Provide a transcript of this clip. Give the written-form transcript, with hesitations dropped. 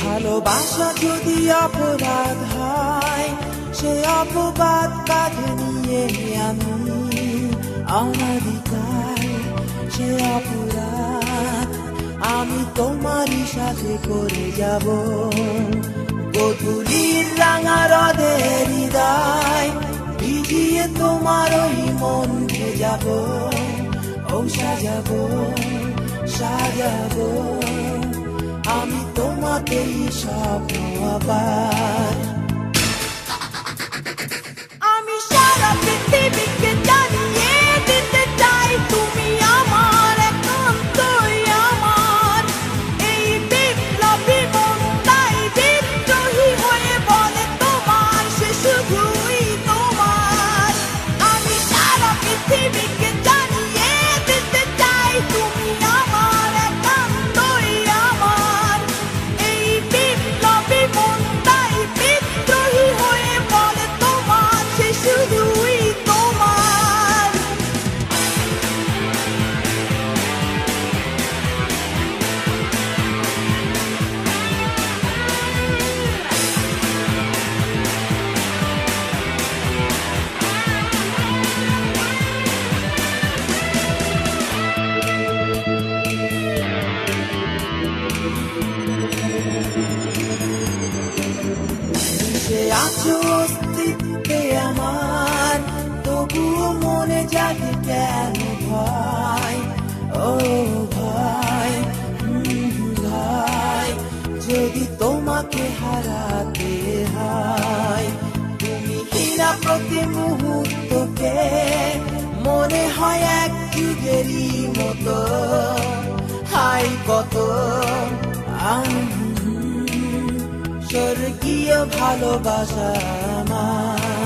ভালোবাসা যদি অপরাধ হয়, সে অপবাদ কাঁধে নিয়ে আমি অনাধিকার। সে অপরাধ আমি তোমারই সাথে করে যাব। গধূলির রাঙা রোদের হৃদয় ভিজিয়ে তোমার ওই মন ভেজাবো। ও সাজাবো সাজাবো আমি তোমাকেই স্বপ্ন আবার। আমি সারা পৃথিবীকে জানিয়ে দিতে চাই তুমি আমার একান্তই আমার। এই বিপ্লবী মন তাই বিদ্রোহী হয়ে বলে তোমার, সে শুধুই তোমার। আমি সারা পৃথিবীকে জানিয়ে দিতে চাই তুমি আমার একান্তই আমার। এই বিপ্লবী মন তাই বিদ্রোহী হয়ে বলে তোমার, সে শুধুই তোমার। সে আছো অস্তিত্বে আমার, তবুও মনে জাগে কেন ভয়। ও ভয় ভয় যদি তোমাকে হারাতে হয়। তুমি হীরা প্রতি মুহূর্তকে মনে হয় এক যুগেরই মতো। হাই কত স্বর্গীয় ভালোবাসা আমার।